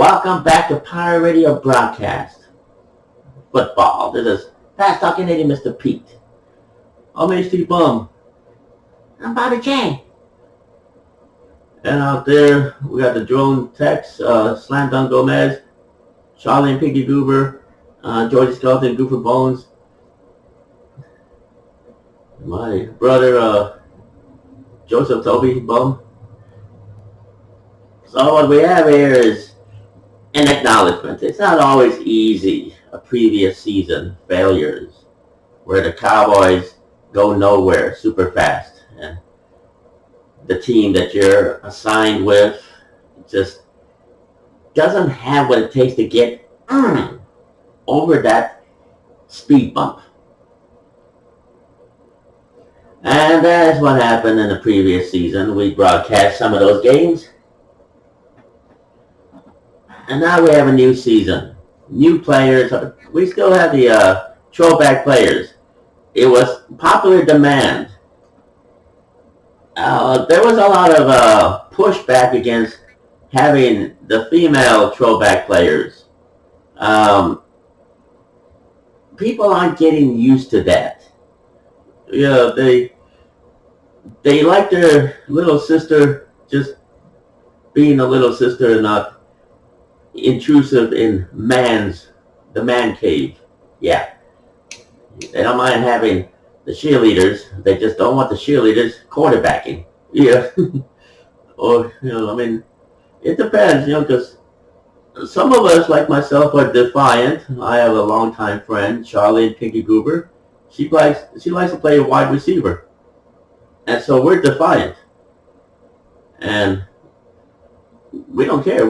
Welcome back to Pirate Radio Broadcast. Football. This is Fast Talking Lady Mr. Pete. I'm HT Bum. I'm Bobby J. And out there, we got the drone techs, Slam Dunk Gomez, Charlie and Pinky Goober, Georgie Skeleton, Goofer Bones, my brother, Joseph Toby Bum. So what we have here is an acknowledgement. It's not always easy, a previous season failures, where the Cowboys go nowhere super fast, and the team that you're assigned with just doesn't have what it takes to get over that speed bump. And that's what happened in the previous season. We broadcast some of those games. And now we have a new season. New players. We still have the throwback players. It was popular demand. There was a lot of pushback against having the female throwback players. People aren't getting used to that. Yeah, they like their little sister just being a little sister and not intrusive in the man cave. Yeah. They don't mind having the cheerleaders. They just don't want the cheerleaders quarterbacking. Yeah. Or, it depends, because some of us, like myself, are defiant. I have a longtime friend, Charlie and Pinky Goober. She likes to play a wide receiver. And so we're defiant. And we don't care.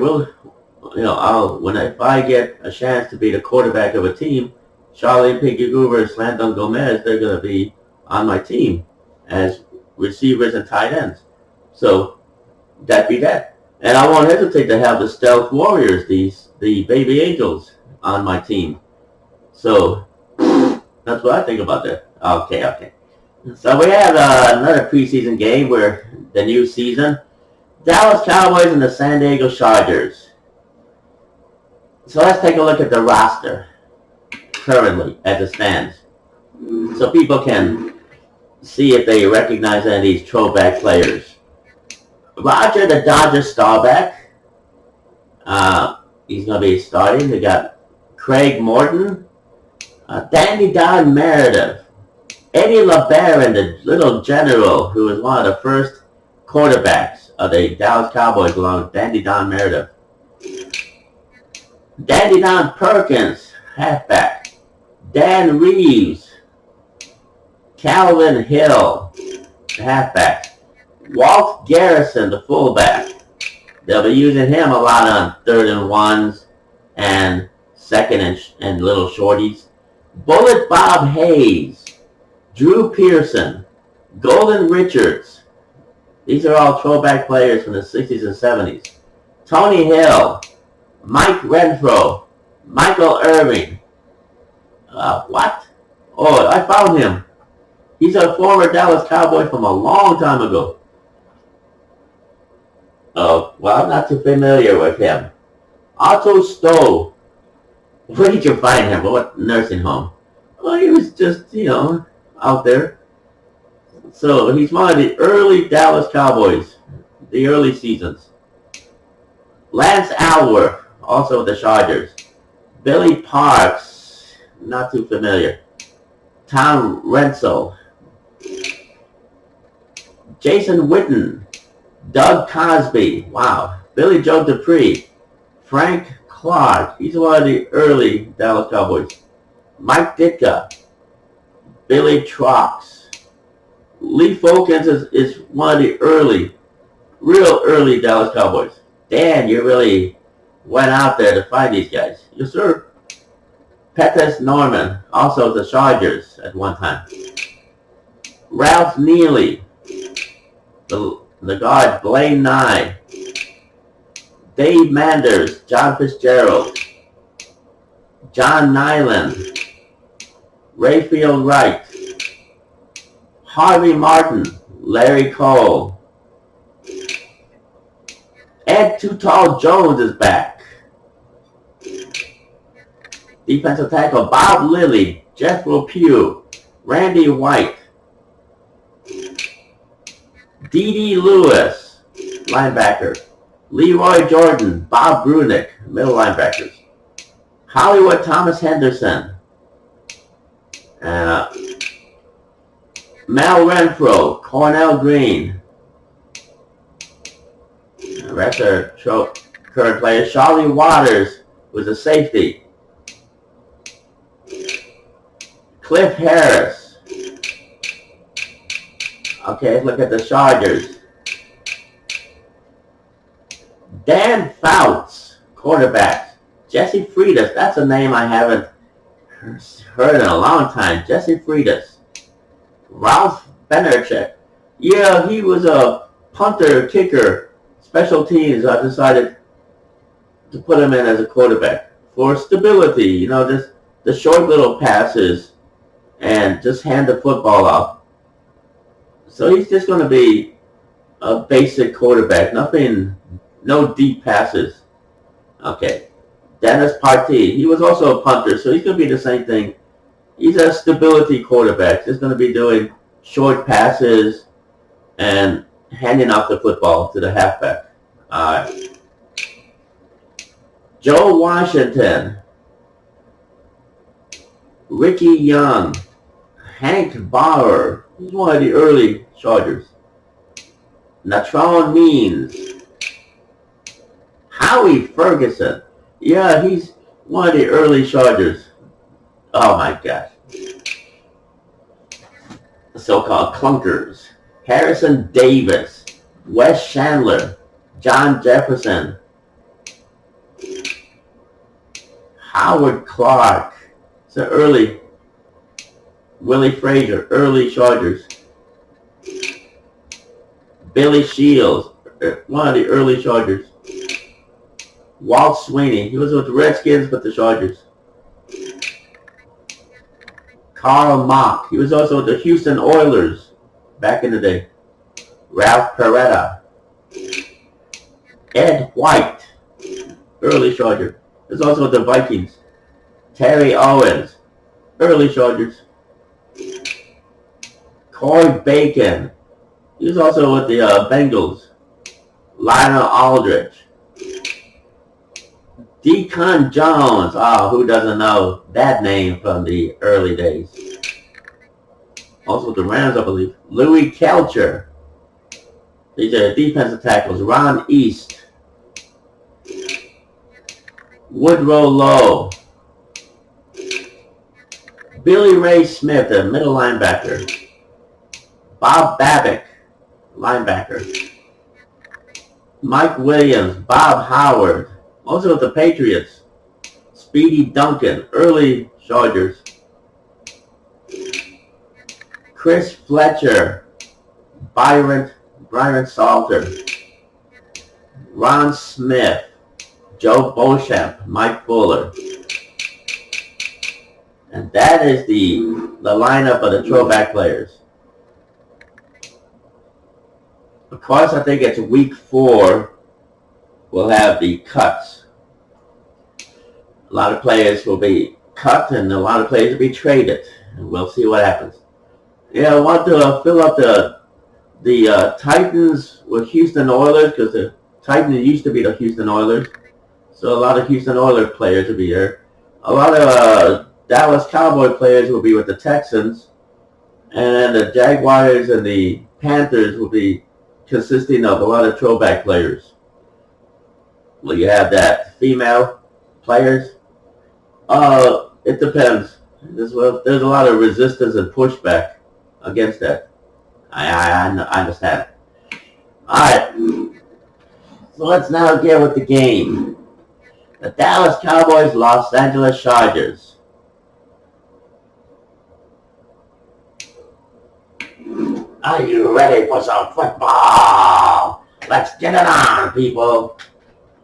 If I get a chance to be the quarterback of a team, Charlie and Pinky Goober and Slam Dunk Gomez, they're going to be on my team as receivers and tight ends. So that be that. And I won't hesitate to have the Stealth Warriors, the Baby Angels, on my team. So that's what I think about that. Okay. So we have another preseason game where the new season. Dallas Cowboys and the San Diego Chargers. So let's take a look at the roster currently as it stands, so people can see if they recognize any of these throwback players. Roger the Dodger Steinbach, he's going to be starting. They got Craig Morton, Dandy Don Meredith, Eddie LeBaron, the little general who was one of the first quarterbacks of the Dallas Cowboys, along with Dandy Don Meredith. Dandy Don Perkins, halfback. Dan Reeves. Calvin Hill, halfback. Walt Garrison, the fullback. They'll be using him a lot on 3rd and 1s and 2nd and little shorties. Bullet Bob Hayes. Drew Pearson. Golden Richards. These are all throwback players from the 60s and 70s. Tony Hill. Mike Renfro, Michael Irving. What? Oh, I found him. He's a former Dallas Cowboy from a long time ago. Oh, well, I'm not too familiar with him. Otto Stowe. Where did you find him? What nursing home? Well, he was just, out there. So he's one of the early Dallas Cowboys, the early seasons. Lance Alworth. Also the Chargers. Billy Parks, not too familiar. Tom Renzel. Jason Witten. Doug Cosby. Wow. Billy Joe Dupree. Frank Clark. He's one of the early Dallas Cowboys. Mike Ditka. Billy Trox. Lee Folkens is one of the real early Dallas Cowboys. Dan, you really went out there to find these guys. Yes, sir. Pettis Norman, also the Chargers at one time. Ralph Neely, the guard Blaine Nye. Dave Manders, John Fitzgerald. John Nyland. Rayfield Wright. Harvey Martin, Larry Cole. Ed Too Tall Jones is back. Defensive tackle, Bob Lilly, Jethro Pugh, Randy White, D.D. Lewis, linebacker, Leroy Jordan, Bob Brunick, middle linebackers, Hollywood Thomas Henderson, and Mel Renfro, Cornell Green. The rest are current players. Charlie Waters was a safety. Cliff Harris. Okay, look at the Chargers. Dan Fouts, quarterbacks. Jesse Freitas, that's a name I haven't heard in a long time. Jesse Freitas. Ralph Benerchek. Yeah, he was a punter, kicker, special teams. I decided to put him in as a quarterback for stability. You know, just the short little passes and just hand the football off. So he's just going to be a basic quarterback. Nothing, no deep passes. Okay. Dennis Partee. He was also a punter, so he's going to be the same thing. He's a stability quarterback. He's going to be doing short passes and handing off the football to the halfback. Joe Washington, Ricky Young, Hank Bauer. He's one of the early Chargers. Natrone Means, Howie Ferguson. Yeah, he's one of the early Chargers. Oh my gosh. The so-called clunkers. Harrison Davis, Wes Chandler, John Jefferson, Howard Clark. It's an early Willie Frazier, early Chargers. Billy Shields, one of the early Chargers. Walt Sweeney, he was with the Redskins but the Chargers. Karl Mock, he was also with the Houston Oilers back in the day. Ralph Peretta. Ed White, early Charger. He was also with the Vikings. Terry Owens, early Chargers. Corey Bacon, he was also with the Bengals. Lionel Aldridge. Deacon Jones. Oh, who doesn't know that name from the early days? Also the Rams, I believe. Louis Kelcher. These are defensive tackles. Ron East. Woodrow Lowe. Billy Ray Smith, the middle linebacker. Bob Babbitt, linebacker. Mike Williams. Bob Howard. Also with the Patriots. Speedy Duncan, early Chargers. Chris Fletcher, Byron Salter, Ron Smith, Joe Beauchamp, Mike Fuller. And that is the lineup of the throwback players. Of course, I think it's week 4. We'll have the cuts. A lot of players will be cut and a lot of players will be traded. And we'll see what happens. Yeah, I want to fill up the Titans with Houston Oilers because the Titans used to be the Houston Oilers. So a lot of Houston Oilers players will be there. A lot of Dallas Cowboy players will be with the Texans. And the Jaguars and the Panthers will be consisting of a lot of throwback players. Will you have that? Female players? It depends. There's a lot of resistance and pushback against that. I understand. Alright. So let's now get with the game. The Dallas Cowboys, Los Angeles Chargers. Are you ready for some football? Let's get it on, people.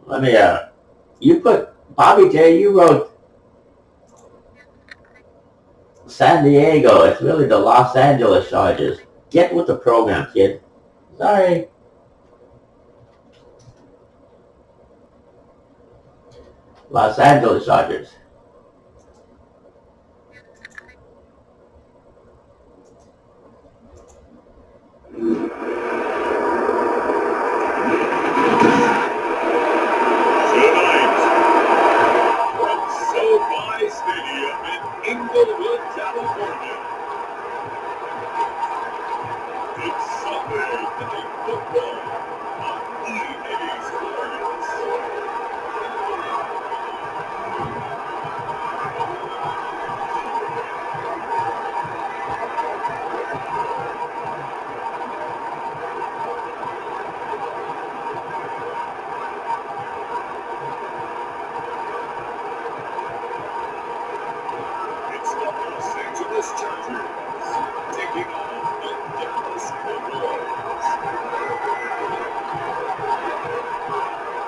Let me, you put, Bobby J, you wrote San Diego. It's really the Los Angeles Chargers. Get with the program, kid. Sorry. Los Angeles Chargers.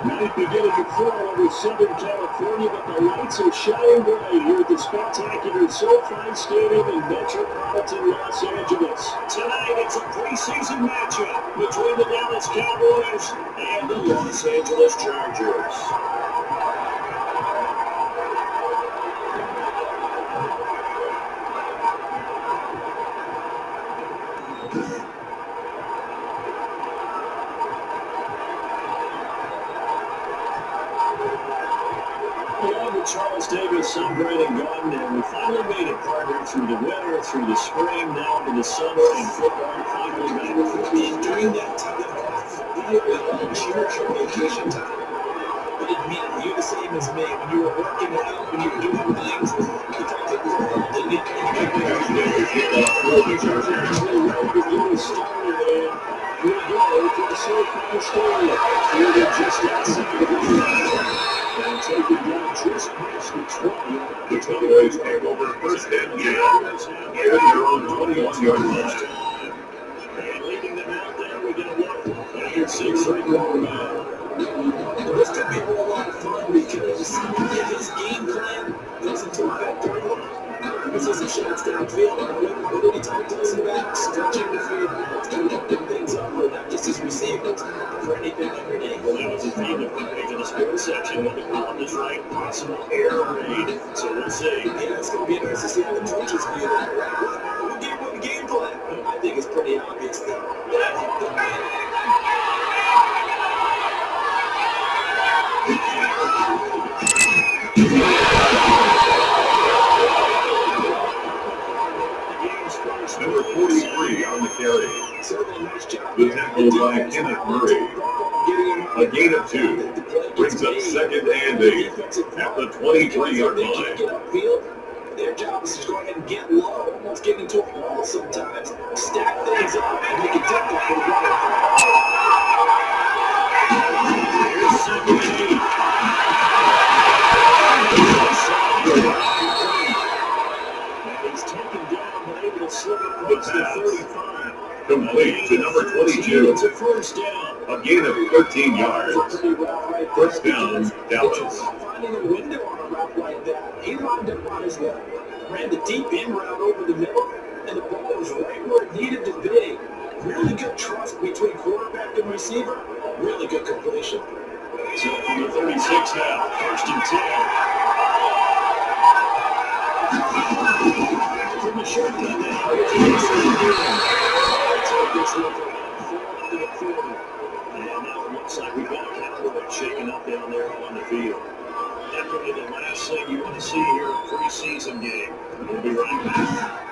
Might be getting a fall over Southern California, but the lights are shining bright here at the spectacular SoFi Stadium in metropolitan Los Angeles. Tonight, it's a preseason matchup between the Dallas Cowboys and the Los Angeles Chargers. Charles Davis, Sunbright and Gunn, and we finally made it, partner, through the winter, through the spring, now to the summer, and football finally back. And during that time off, we all cherish our vacation time. But admit, you're the same as me. When you were working out, when you were doing things, you thought it was all, didn't it? And you could Here we go to the SoFi Stadium. We're just outside the and taking down just past the 20. The Cowboys take over first and 10. Given their own 21-yard line. And leading them out there, we're going to look at your 6-3 quarterback. This could be a whole lot of fun because if his game plan doesn't affect very well, this is a shots downfield. What did he talk to us about? Stretching the field, kind of open things up for not just his receivers, but for anything underneath. Well, that was the theme of the page of the sports section when the columnist ranked possible air raid. So we'll see. Yeah, it's going to be interesting to see how the coaches view that. We'll give him a game plan. I think it's pretty obvious that I think they'll win. Number 43 on the carry. The tackle by Kenneth Murray. A gain of 2. Brings up 2nd and 8 at the 23-yard line. Their job is to go ahead and get low, almost get into a wall sometimes, stack things up, and make it difficult for the runner. Here's 2nd and 8. He's taken down, but able to slip across the 35. Complete to number 22. It's a first down. A gain of 13 yards. First down, Dallas. Finding a window on a route like that. He lined up on his left, ran the deep in route over the middle, and the ball was right where it needed to be. Really good trust between quarterback and receiver. Really good completion. So from the 36 now, first and 10. From the shotgun now, take this look around 4 into the quarter. And now it looks like we've got a Cowboys shaking up down there on the field. Definitely the last thing you want to see here in a preseason game. We'll be right back.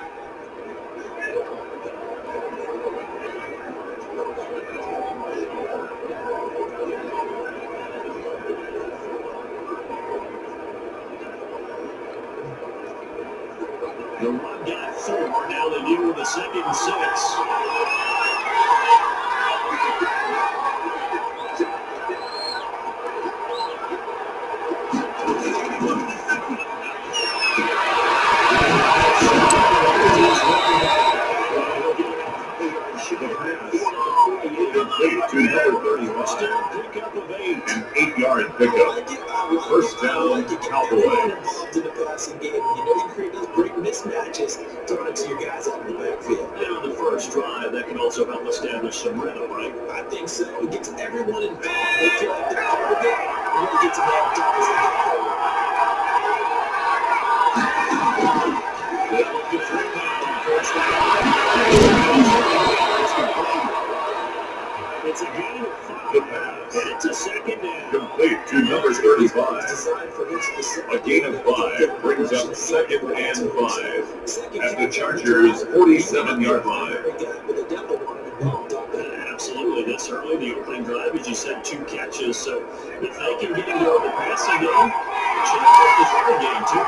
The run got 4, now they deal with a 2nd and 6. To number 31. Pickup of 8. An 8-yard pickup. First down, Cowboys. To the passing game. You know you create those great mismatches, throwing it to your guys out in the backfield. And on the first drive, that can also help establish some rhythm, right? I think so. It gets everyone involved. They feel like they're part of it. And when it gets to that top as they go forward. to number 35. A gain of 5 brings up 2nd and 5 at the Chargers' 47-yard line. Absolutely, this early, the opening drive, as you said, 2 catches. So if they can get into the passing game, should have this running game too.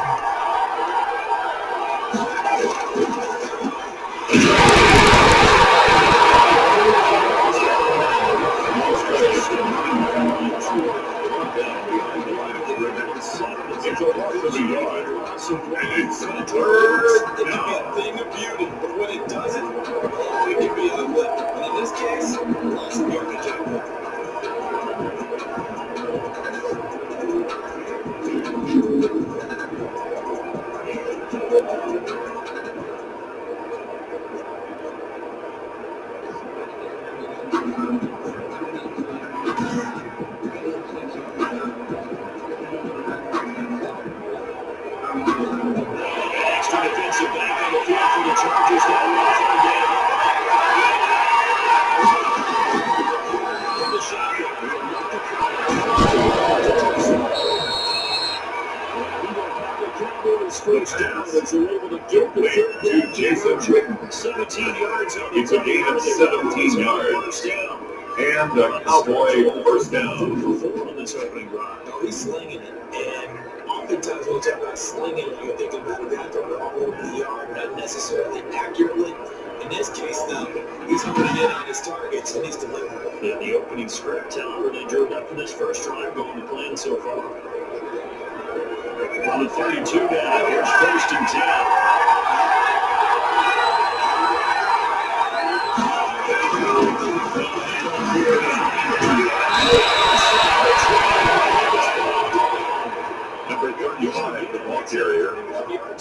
It's a loss of a yard, and it's third It can be down. a thing of beauty, but when it doesn't, it can be ugly. And in this case, lots of yardage out there. Extra defensive back on the field for the Chargers now. From the shotgun. The Cowboys first down as they're able to get the Complete third to down. Jason Witten. 17 yards on the It's a gain of 17 yards. First down. And a Cowboy first down. On this opening drive. Oh, he's slinging it. And oftentimes when you talk about slinging it, you're thinking about a guy throwing it all over the yard, not necessarily accurately. In this case, though, he's honing in on his targets and he's delivering. In the opening script, however, they drew it up for this first drive going to plan so far. On the 32 down, here's 1st and 10. Number 35, the ball carrier.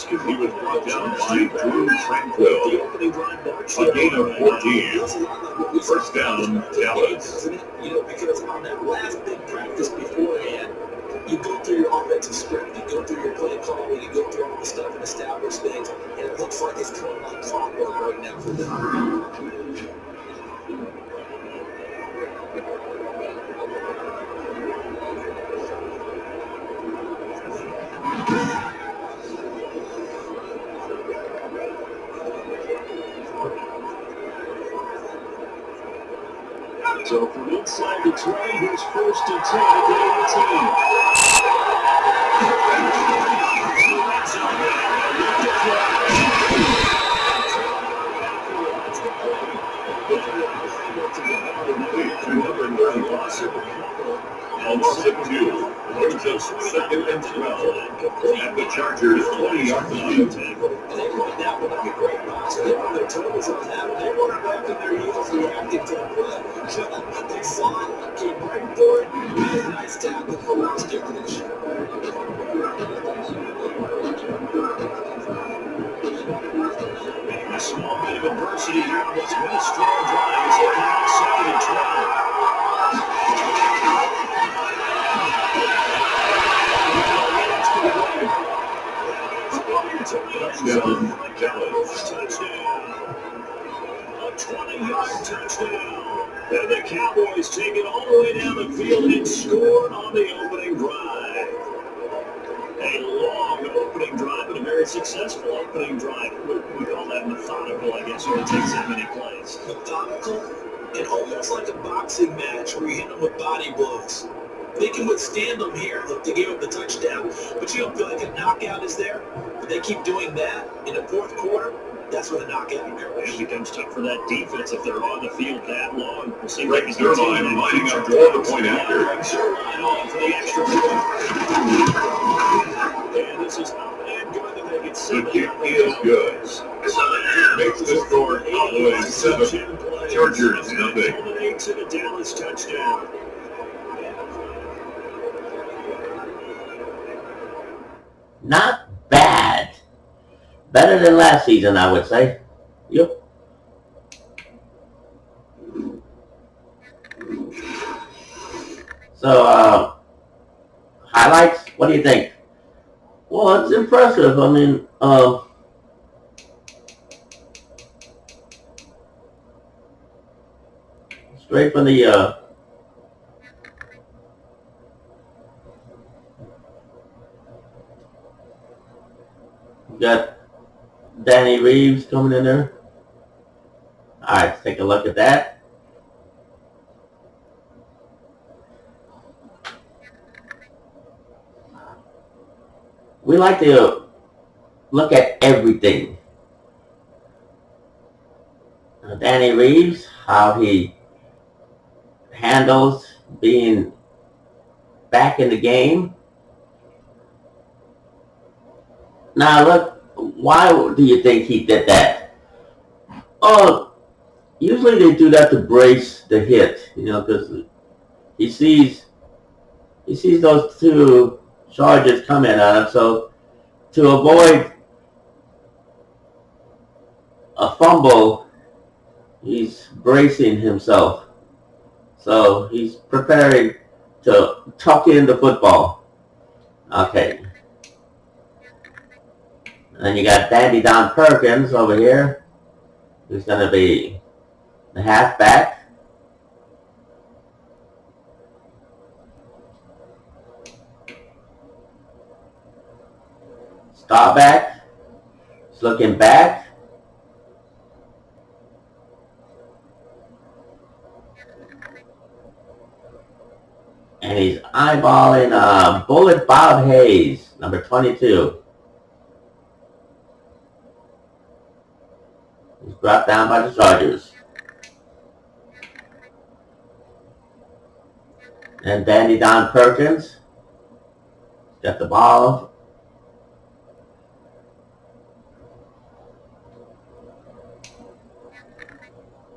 He was brought down by Drew Tranquil. A gain of 14. First down, Dallas. Doesn't it? You know, because on that last big practice beforehand, you go through your offensive script, you go through your play calling, you go through all the stuff and establish things, and it looks like it's coming like clockwork right now for them. So from inside the 20, here's 1st and 10 at the Complete to number 35. Almost a 2. Brings up 2nd and 12 at the Chargers' 20-yard line. And they run that one like a great box. They run their toes on that one. They weren't back on their heels reacting to the play. They saw it, came right for it, made a nice tackle for Ross Dickinson. A small bit of adversity here on what's been a strong drive as they come out 2nd and Touchdown, Dallas. touchdown. A 20-yard touchdown. And the Cowboys take it all the way down the field and score on the opening drive. A long opening drive and a very successful opening drive. We call that methodical, I guess, when it takes that many plays. Methodical and almost like a boxing match where you hit them with body blows. They can withstand them here. Look, they gave up the touchdown, but you don't feel like a knockout is there. But they keep doing that in the fourth quarter. That's when the knockout occurs. It becomes tough for that defense if they're on the field that long. We'll see Rex Zerline lining up for the point after. Rex Zerline on for the extra point. And this is up and good to make it The 7. kick is good. Makes the score all the way 7. Chargers, nothing. Culminates in a Dallas touchdown. Not bad. Better than last season, I would say. Yep. So, highlights, what do you think? Well, it's impressive. I mean, straight from the got Danny Reeves coming in there. All right, let's take a look at that. We like to look at everything. Danny Reeves, how he handles being back in the game. Now look, why do you think he did that? Oh, usually they do that to brace the hit, because he sees those two charges coming at him. So to avoid a fumble, he's bracing himself. So he's preparing to tuck in the football. Okay. And then you got Dandy Don Perkins over here, who's going to be the halfback. Steinbach is looking back. And he's eyeballing Bullet Bob Hayes, number 22. He's brought down by the Chargers. And Dandy Don Perkins got the ball.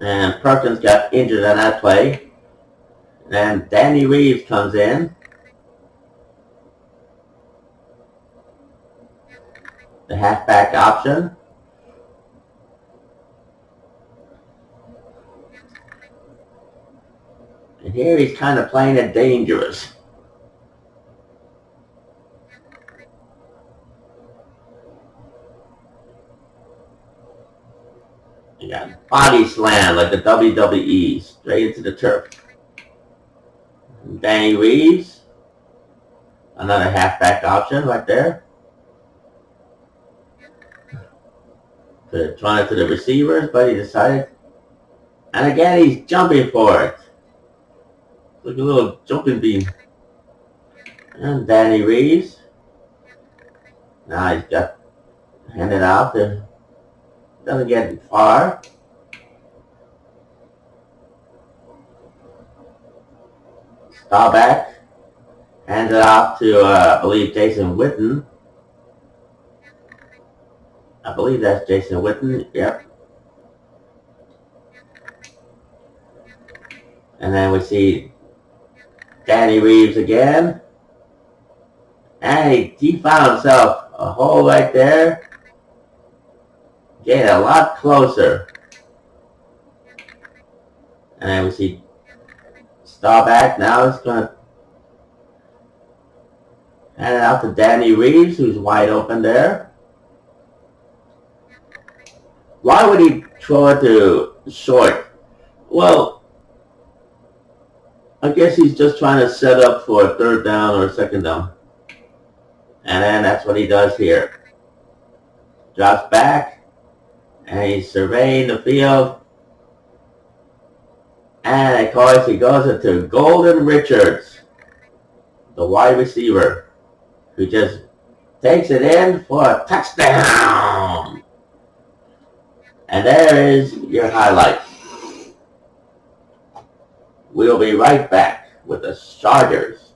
And Perkins got injured on that play. And Danny Reeves comes in. The halfback option. And here he's kind of playing it dangerous. You got body slam like the WWE, straight into the turf. Danny Reeves, another halfback option right there. Could have thrown it to the receivers, but he decided. And again, he's jumping for it. Like a little jumping bean. And Danny Reeves. Now he's got handed out there. Doesn't get far. Steinbach hands it off to, I believe, Jason Witten. I believe that's Jason Witten. Yep. And then we see Danny Reeves again. And he found himself a hole right there. Getting a lot closer. And then we see Steinbach. Now it's going to hand it out to Danny Reeves, who's wide open there. Why would he throw it to short? Well, I guess he's just trying to set up for a third down or a second down. And then that's what he does here. Drops back. And he's surveying the field. And of course he goes into Golden Richards, the wide receiver, who just takes it in for a touchdown. And there is your highlight. We'll be right back with the Chargers.